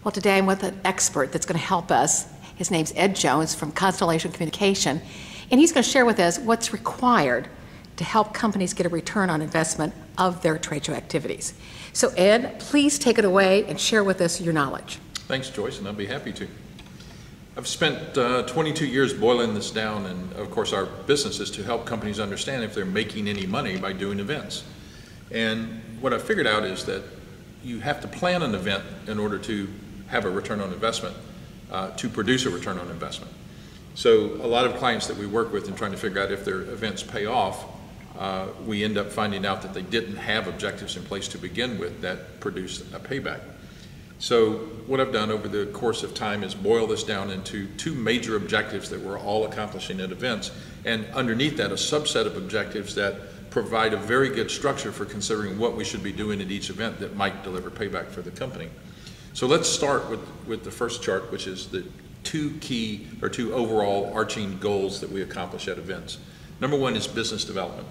Well, today I'm with an expert that's going to help us. His name's Ed Jones from Constellation Communication, and he's going to share with us what's required to help companies get a return on investment of their trade show activities. So Ed, please take it away and share with us your knowledge. Thanks, Joyce, and I'll be happy to. I've spent 22 years boiling this down, and of course our business is to help companies understand if they're making any money by doing events. And what I figured out is that you have to plan an event in order to have a return on investment, to produce a return on investment. So a lot of clients that we work with in trying to figure out if their events pay off, we end up finding out that they didn't have objectives in place to begin with that produce a payback. So what I've done over the course of time is boil this down into two major objectives that we're all accomplishing at events, and underneath that a subset of objectives that provide a very good structure for considering what we should be doing at each event that might deliver payback for the company. So let's start with the first chart, which is the two overall arching goals that we accomplish at events. Number one is business development.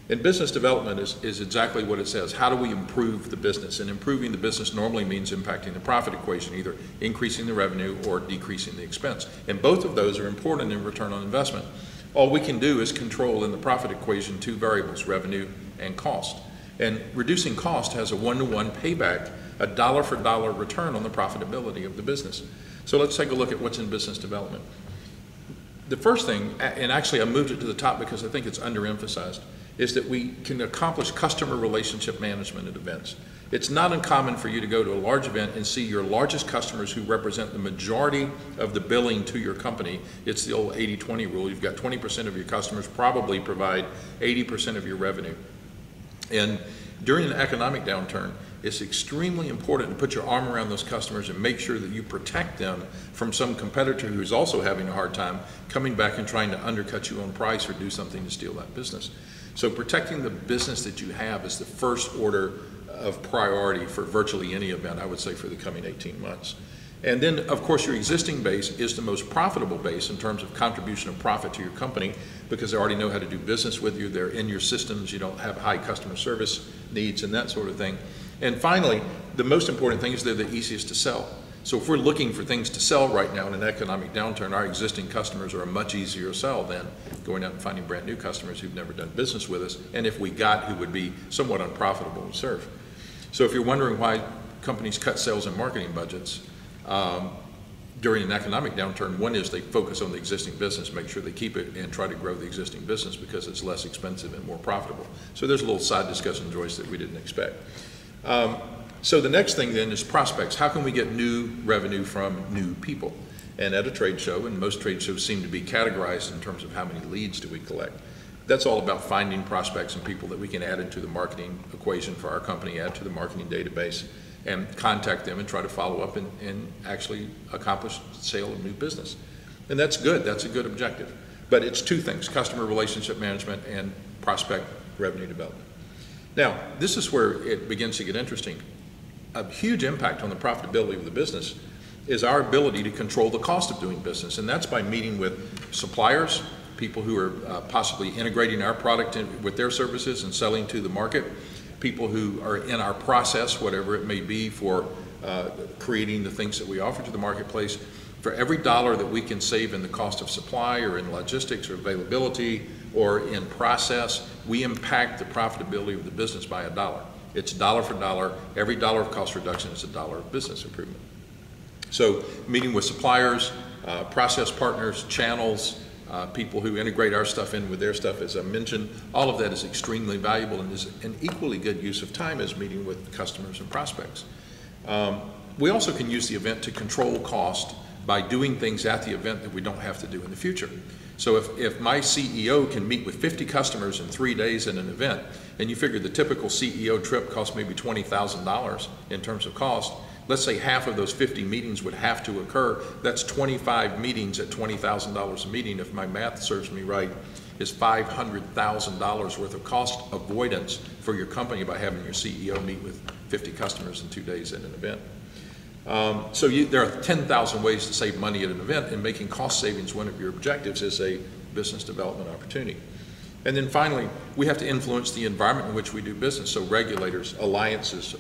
And business development is exactly what it says. How do we improve the business? And improving the business normally means impacting the profit equation, either increasing the revenue or decreasing the expense. And both of those are important in return on investment. All we can do is control in the profit equation two variables, revenue and cost. And reducing cost has a one-to-one payback, a dollar-for-dollar return on the profitability of the business. So let's take a look at what's in business development. The first thing, and actually I moved it to the top because I think it's underemphasized, is that we can accomplish customer relationship management at events. It's not uncommon for you to go to a large event and see your largest customers who represent the majority of the billing to your company. It's the old 80-20 rule. You've got 20% of your customers probably provide 80% of your revenue. And during an economic downturn, it's extremely important to put your arm around those customers and make sure that you protect them from some competitor who's also having a hard time coming back and trying to undercut you on price or do something to steal that business. So protecting the business that you have is the first order of priority for virtually any event, I would say, for the coming 18 months. And then, of course, your existing base is the most profitable base in terms of contribution of profit to your company because they already know how to do business with you, they're in your systems, you don't have high customer service needs and that sort of thing. And finally, the most important thing is they're the easiest to sell. So if we're looking for things to sell right now in an economic downturn, our existing customers are a much easier sell than going out and finding brand new customers who've never done business with us, and if we got, who would be somewhat unprofitable to serve. So if you're wondering why companies cut sales and marketing budgets during an economic downturn, one is they focus on the existing business, make sure they keep it, and try to grow the existing business because it's less expensive and more profitable. So there's a little side discussion, Joyce, that we didn't expect. So the next thing then is prospects. How can we get new revenue from new people? And at a trade show, and most trade shows seem to be categorized in terms of how many leads do we collect. That's all about finding prospects and people that we can add into the marketing equation for our company, add to the marketing database, and contact them and try to follow up and actually accomplish the sale of new business. And that's good, that's a good objective. But it's two things, customer relationship management and prospect revenue development. Now, this is where it begins to get interesting. A huge impact on the profitability of the business is our ability to control the cost of doing business, and that's by meeting with suppliers, people who are possibly integrating our product with their services and selling to the market, people who are in our process, whatever it may be, for creating the things that we offer to the marketplace. For every dollar that we can save in the cost of supply or in logistics or availability or in process, we impact the profitability of the business by $1. It's dollar for dollar. Every dollar of cost reduction is $1 of business improvement. So meeting with suppliers, process partners, channels, people who integrate our stuff in with their stuff, as I mentioned, all of that is extremely valuable and is an equally good use of time as meeting with customers and prospects. We also can use the event to control cost by doing things at the event that we don't have to do in the future. So if my CEO can meet with 50 customers in 3 days at an event, and you figure the typical CEO trip costs maybe $20,000 in terms of cost, let's say half of those 50 meetings would have to occur. That's 25 meetings at $20,000 a meeting, if my math serves me right, is $500,000 worth of cost avoidance for your company by having your CEO meet with 50 customers in 2 days at an event. So there are 10,000 ways to save money at an event, and making cost savings one of your objectives is a business development opportunity. And then finally, we have to influence the environment in which we do business. So regulators, alliances,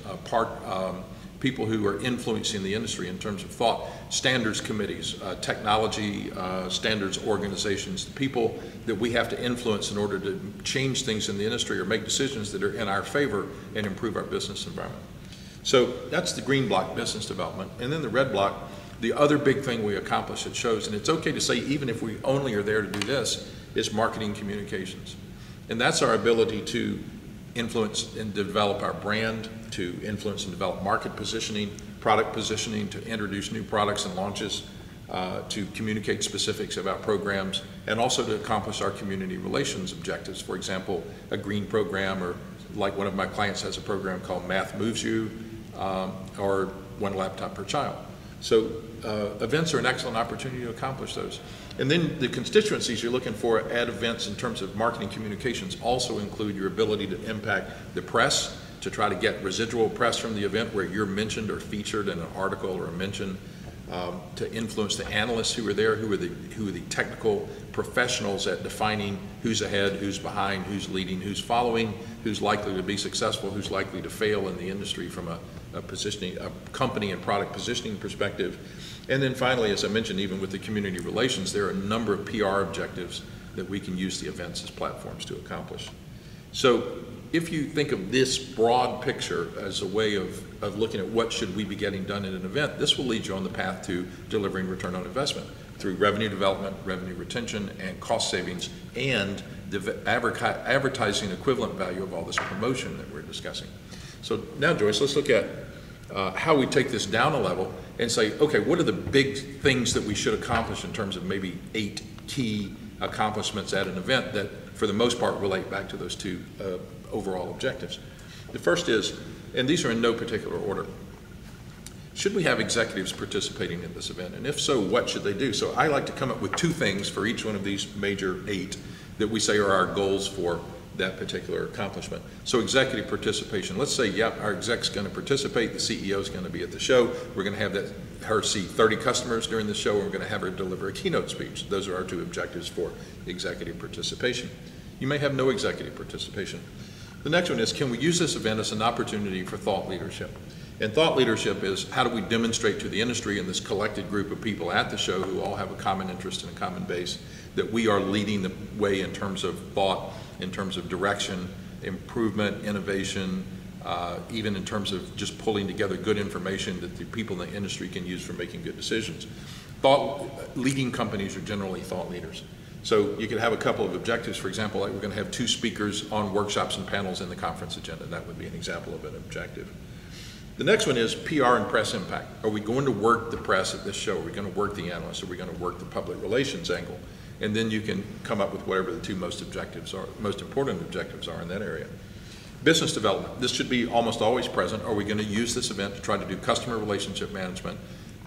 people who are influencing the industry in terms of thought, standards committees, technology standards organizations, the people that we have to influence in order to change things in the industry or make decisions that are in our favor and improve our business environment. So that's the green block, business development. And then the red block, the other big thing we accomplish at shows, and it's okay to say even if we only are there to do this, is marketing communications. And that's our ability to influence and develop our brand, to influence and develop market positioning, product positioning, to introduce new products and launches, to communicate specifics about programs, and also to accomplish our community relations objectives. For example, a green program, or like one of my clients has a program called Math Moves You, or one laptop per child. So events are an excellent opportunity to accomplish those. And then the constituencies you're looking for at events in terms of marketing communications also include your ability to impact the press, to try to get residual press from the event where you're mentioned or featured in an article or a mention, to influence the analysts who are there, who are the technical professionals at defining who's ahead, who's behind, who's leading, who's following, who's likely to be successful, who's likely to fail in the industry from a positioning, a company and product positioning perspective. And then finally, as I mentioned, even with the community relations, there are a number of PR objectives that we can use the events as platforms to accomplish. So if you think of this broad picture as a way of looking at what should we be getting done in an event, this will lead you on the path to delivering return on investment through revenue development, revenue retention, and cost savings, and the advertising equivalent value of all this promotion that we're discussing. So now, Joyce, let's look at how we take this down a level and say, okay, what are the big things that we should accomplish in terms of maybe 8 key accomplishments at an event that, for the most part, relate back to those 2 overall objectives. The first is, and these are in no particular order, should we have executives participating in this event? And if so, what should they do? So I like to come up with 2 things for each one of these major 8 that we say are our goals for that particular accomplishment. So executive participation. Let's say, yeah, our exec's going to participate, the CEO is going to be at the show, we're going to have her see 30 customers during the show, and we're going to have her deliver a keynote speech. Those are our 2 objectives for executive participation. You may have no executive participation. The next one is, can we use this event as an opportunity for thought leadership? And thought leadership is, how do we demonstrate to the industry and this collected group of people at the show who all have a common interest and a common base that we are leading the way in terms of thought, in terms of direction, improvement, innovation, even in terms of just pulling together good information that the people in the industry can use for making good decisions. Leading companies are generally thought leaders. So you could have a couple of objectives. For example, like we're going to have 2 speakers on workshops and panels in the conference agenda. That would be an example of an objective. The next one is PR and press impact. Are we going to work the press at this show? Are we going to work the analysts? Are we going to work the public relations angle? And then you can come up with whatever the 2 most important objectives are in that area. Business development. This should be almost always present. Are we going to use this event to try to do customer relationship management,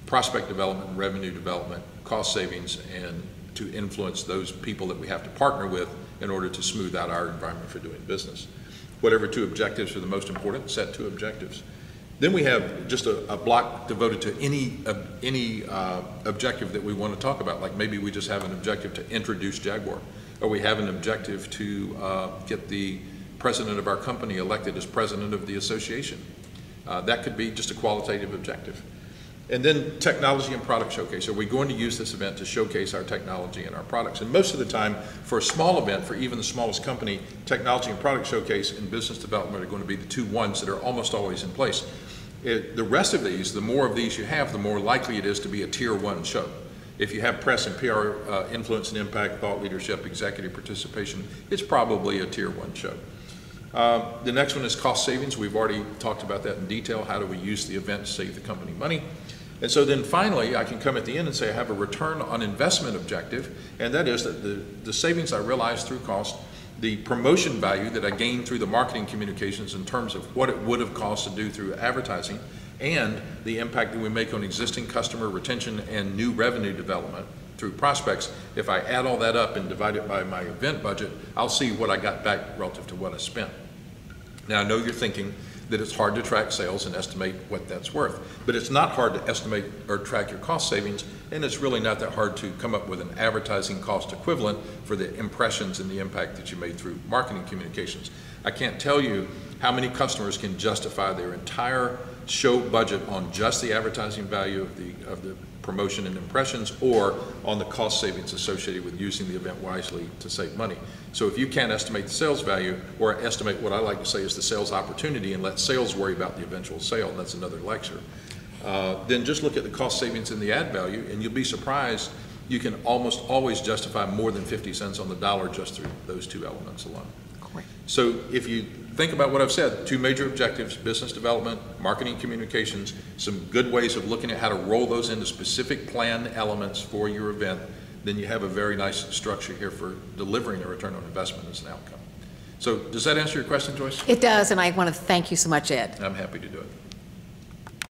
prospect development, revenue development, cost savings, and to influence those people that we have to partner with in order to smooth out our environment for doing business? Whatever 2 objectives are the most important, set 2 objectives. Then we have just a block devoted to any objective that we want to talk about. Like maybe we just have an objective to introduce Jaguar, or we have an objective to get the president of our company elected as president of the association. That could be just a qualitative objective. And then technology and product showcase. Are we going to use this event to showcase our technology and our products? And most of the time, for a small event, for even the smallest company, technology and product showcase and business development are going to be the 2 ones that are almost always in place. The rest of these, the more of these you have, the more likely it is to be a tier 1 show. If you have press and PR influence and impact, thought leadership, executive participation, it's probably a tier 1 show. The next one is cost savings. We've already talked about that in detail. How do we use the event to save the company money? And so then finally, I can come at the end and say I have a return on investment objective, and that is that the savings I realize through cost, the promotion value that I gain through the marketing communications in terms of what it would have cost to do through advertising, and the impact that we make on existing customer retention and new revenue development through prospects. If I add all that up and divide it by my event budget, I'll see what I got back relative to what I spent. Now I know you're thinking, that it's hard to track sales and estimate what that's worth. But it's not hard to estimate or track your cost savings, and it's really not that hard to come up with an advertising cost equivalent for the impressions and the impact that you made through marketing communications. I can't tell you how many customers can justify their entire show budget on just the advertising value of the promotion and impressions, or on the cost savings associated with using the event wisely to save money. So if you can't estimate the sales value, or estimate what I like to say is the sales opportunity, and let sales worry about the eventual sale, and that's another lecture, then just look at the cost savings and the ad value, and you'll be surprised you can almost always justify more than 50 cents on the dollar just through those two elements alone. Great. So if you think about what I've said, two major objectives: business development, marketing communications, some good ways of looking at how to roll those into specific plan elements for your event, then you have a very nice structure here for delivering a return on investment as an outcome. So does that answer your question, Joyce? It does, and I want to thank you so much, Ed. I'm happy to do it.